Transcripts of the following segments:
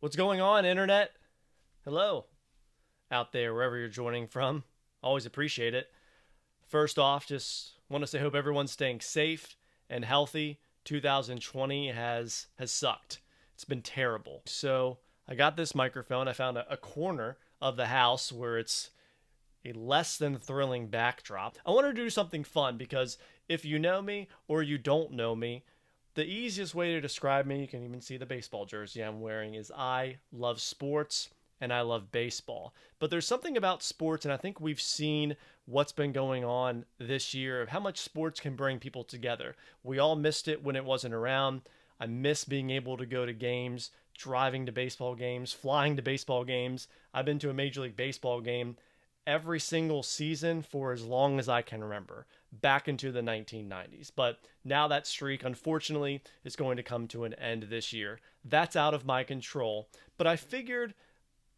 What's going on, Internet? Hello, out there, wherever you're joining from. Always appreciate it. First off, just want to say, hope everyone's staying safe and healthy. 2020 has sucked. It's been terrible. So I got this microphone. I found a corner of the house where it's a less than thrilling backdrop. I want to do something fun because if you know me or you don't know me, the easiest way to describe me, you can even see the baseball jersey I'm wearing, is I love sports and I love baseball. But there's something about sports, and I think we've seen what's been going on this year of how much sports can bring people together. We all missed it when it wasn't around. I miss being able to go to games, driving to baseball games, flying to baseball games. I've been to a Major League Baseball game every single season for as long as I can remember, back into the 1990s. But now that streak, unfortunately, is going to come to an end this year. That's out of my control. But I figured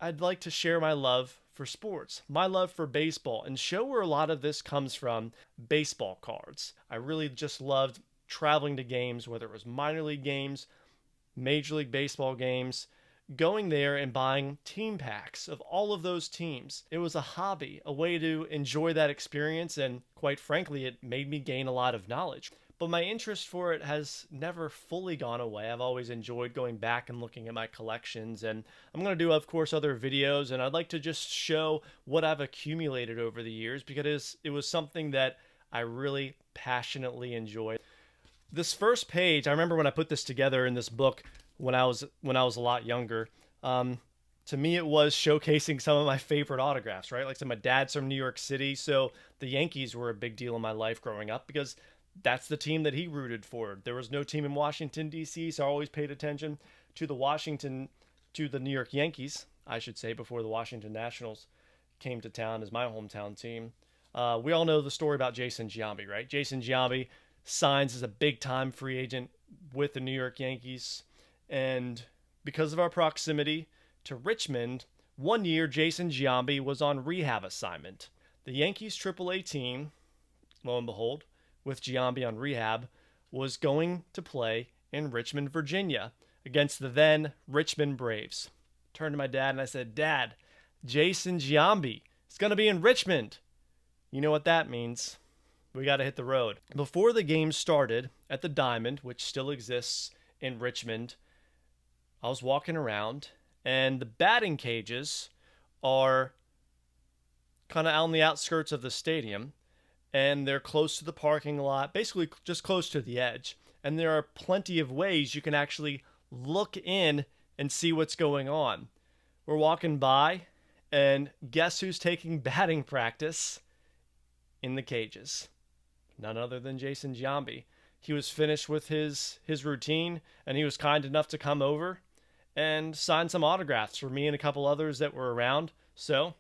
I'd like to share my love for sports, my love for baseball, and show where a lot of this comes from: baseball cards. I really just loved traveling to games, whether it was minor league games, Major League Baseball games, going there and buying team packs of all of those teams. It was a hobby, a way to enjoy that experience, and quite frankly, it made me gain a lot of knowledge. But my interest for it has never fully gone away. I've always enjoyed going back and looking at my collections, and I'm going to do, of course, other videos, and I'd like to just show what I've accumulated over the years because it was something that I really passionately enjoyed. This first page, I remember when I put this together in this book when I was a lot younger. To me, it was showcasing some of my favorite autographs, right? Like, so my dad's from New York City, so the Yankees were a big deal in my life growing up because that's the team that he rooted for. There was no team in Washington, D.C., so I always paid attention to the New York Yankees, I should say, before the Washington Nationals came to town as my hometown team. We all know the story about Jason Giambi, right? Jason Giambi signs as a big-time free agent with the New York Yankees. And because of our proximity to Richmond, one year Jason Giambi was on rehab assignment. The Yankees AAA team, lo and behold, with Giambi on rehab, was going to play in Richmond, Virginia, against the then Richmond Braves. Turned to my dad and I said, "Dad, Jason Giambi is going to be in Richmond." You know what that means. We got to hit the road. Before the game started at the Diamond, which still exists in Richmond, I was walking around, and the batting cages are kind of on the outskirts of the stadium, and they're close to the parking lot, basically just close to the edge. And there are plenty of ways you can actually look in and see what's going on. We're walking by, and guess who's taking batting practice in the cages? None other than Jason Giambi. He was finished with his routine, and he was kind enough to come over and sign some autographs for me and a couple others that were around. So,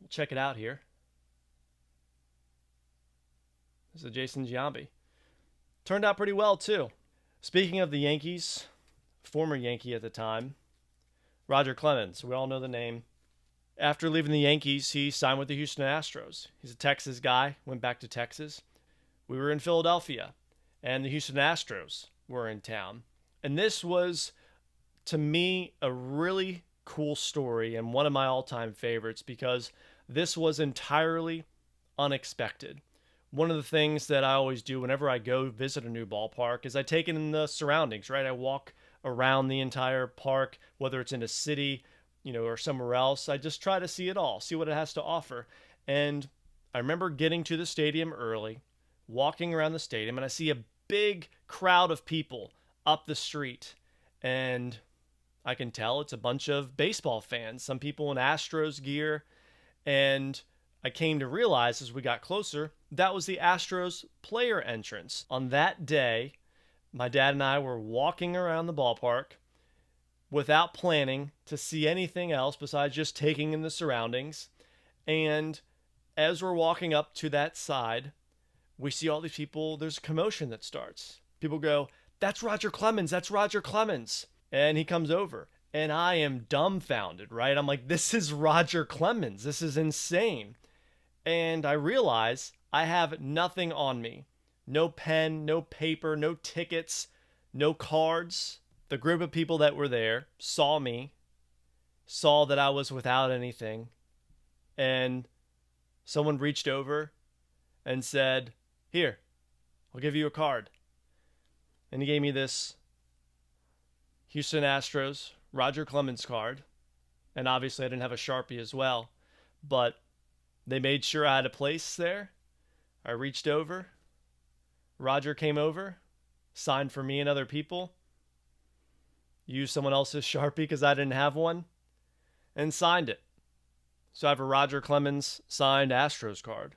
we'll check it out here. This is Jason Giambi. Turned out pretty well, too. Speaking of the Yankees, former Yankee at the time, Roger Clemens. We all know the name. After leaving the Yankees, he signed with the Houston Astros. He's a Texas guy, went back to Texas. We were in Philadelphia, and the Houston Astros were in town. And this was, to me, a really cool story and one of my all-time favorites because this was entirely unexpected. One of the things that I always do whenever I go visit a new ballpark is I take it in the surroundings, right? I walk around the entire park, whether it's in a city, or somewhere else. I just try to see it all, see what it has to offer. And I remember getting to the stadium early, walking around the stadium, and I see a big crowd of people up the street. And I can tell it's a bunch of baseball fans, some people in Astros gear. And I came to realize as we got closer, that was the Astros player entrance. On that day, my dad and I were walking around the ballpark without planning to see anything else besides just taking in the surroundings. And as we're walking up to that side, we see all these people. There's a commotion that starts. People go, "That's Roger Clemens, that's Roger Clemens." And he comes over, and I am dumbfounded, right? I'm like, this is Roger Clemens. This is insane. And I realize I have nothing on me. No pen, no paper, no tickets, no cards. the group of people that were there saw me, saw that I was without anything, and someone reached over and said, "Here, I'll give you a card." And he gave me this Houston Astros Roger Clemens card. And obviously I didn't have a Sharpie as well, but they made sure I had a place there. I reached over. Roger came over, signed for me and other people, used someone else's Sharpie because I didn't have one, and signed it. So I have a Roger Clemens signed Astros card.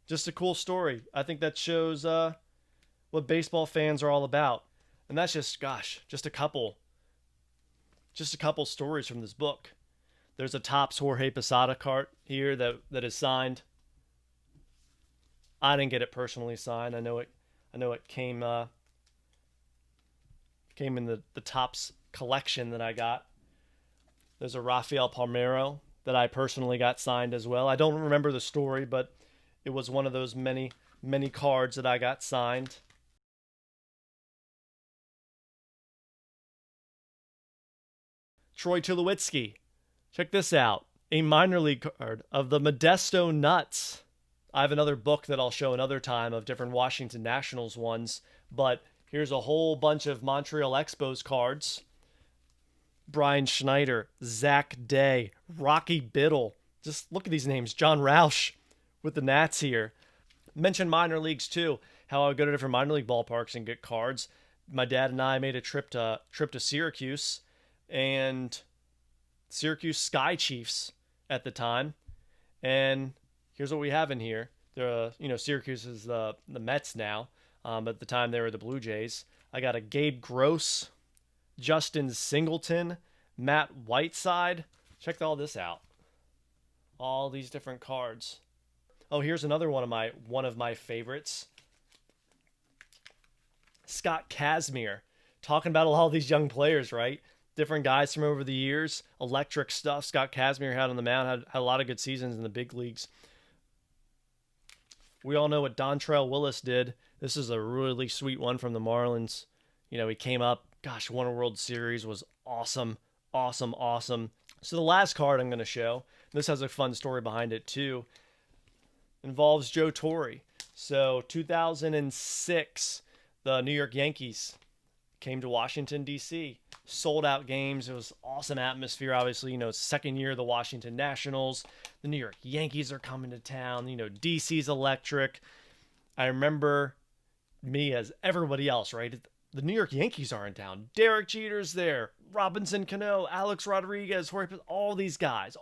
Just a cool story. I think that shows what baseball fans are all about. And that's just a couple stories from this book. There's a Topps Jorge Posada card here that is signed. I didn't get it personally signed. I know it came in the Topps collection that I got. There's a Rafael Palmeiro that I personally got signed as well. I don't remember the story, but it was one of those many cards that I got signed. Troy Tulowitzki. Check this out. A minor league card of the Modesto Nuts. I have another book that I'll show another time of different Washington Nationals ones, but here's a whole bunch of Montreal Expos cards. Brian Schneider, Zach Day, Rocky Biddle. Just look at these names. John Roush with the Nats here. Mention minor leagues too, how I would go to different minor league ballparks and get cards. My dad and I made a trip to Syracuse, and Syracuse Sky Chiefs at the time. And here's what we have in here. Syracuse is the Mets now. At the time, they were the Blue Jays. I got a Gabe Gross, Justin Singleton, Matt Whiteside. Check all this out. All these different cards. Oh, here's another one of my favorites. Scott Kazmir. Talking about all these young players, right? Different guys from over the years. Electric stuff. Scott Kazmir had on the mound. Had a lot of good seasons in the big leagues. We all know what Dontrell Willis did. This is a really sweet one from the Marlins. He came up, won a World Series, was awesome. So the last card I'm going to show, this has a fun story behind it too, involves Joe Torre. So 2006, the New York Yankees came to Washington, D.C., sold out games. It was awesome atmosphere, obviously. Second year of the Washington Nationals. The New York Yankees are coming to town. D.C.'s electric. I remember me as everybody else, right? The New York Yankees are in town. Derek Jeter's there. Robinson Cano, Alex Rodriguez, all these guys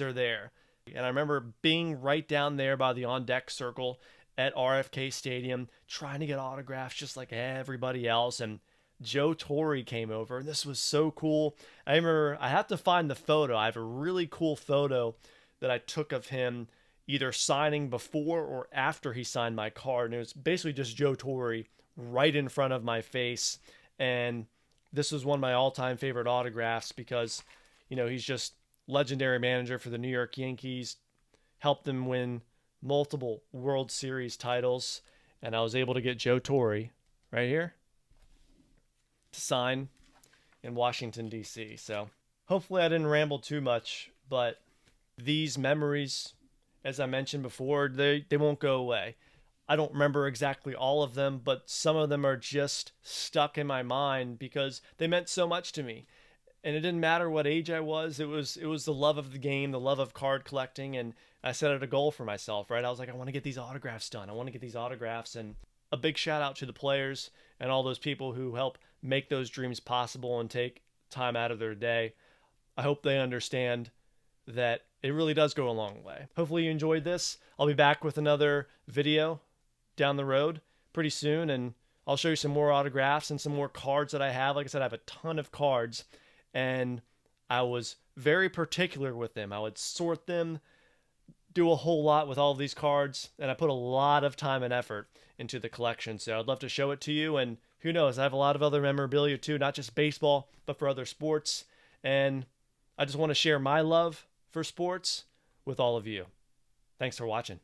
are there. And I remember being right down there by the on-deck circle at RFK Stadium, trying to get autographs just like everybody else. And Joe Torre came over, and this was so cool. I remember, I have to find the photo. I have a really cool photo that I took of him either signing before or after he signed my card. And it was basically just Joe Torre right in front of my face. And this was one of my all-time favorite autographs because, he's just legendary manager for the New York Yankees, helped them win multiple World Series titles. And I was able to get Joe Torre right here to sign in Washington, D.C. So hopefully I didn't ramble too much, but these memories, as I mentioned before, they won't go away. I don't remember exactly all of them, but some of them are just stuck in my mind because they meant so much to me. And it didn't matter what age I was. It was the love of the game, the love of card collecting, and I set it a goal for myself, right? I was like, I want to get these autographs done. I want to get these autographs. And a big shout out to the players and all those people who help make those dreams possible and take time out of their day. I hope they understand that it really does go a long way. Hopefully you enjoyed this. I'll be back with another video down the road pretty soon, and I'll show you some more autographs and some more cards that I have. Like I said, I have a ton of cards, and I was very particular with them. I would sort them, do a whole lot with all of these cards, and I put a lot of time and effort into the collection. So I'd love to show it to you, and who knows, I have a lot of other memorabilia too, not just baseball, but for other sports. And I just want to share my love for sports with all of you. Thanks for watching.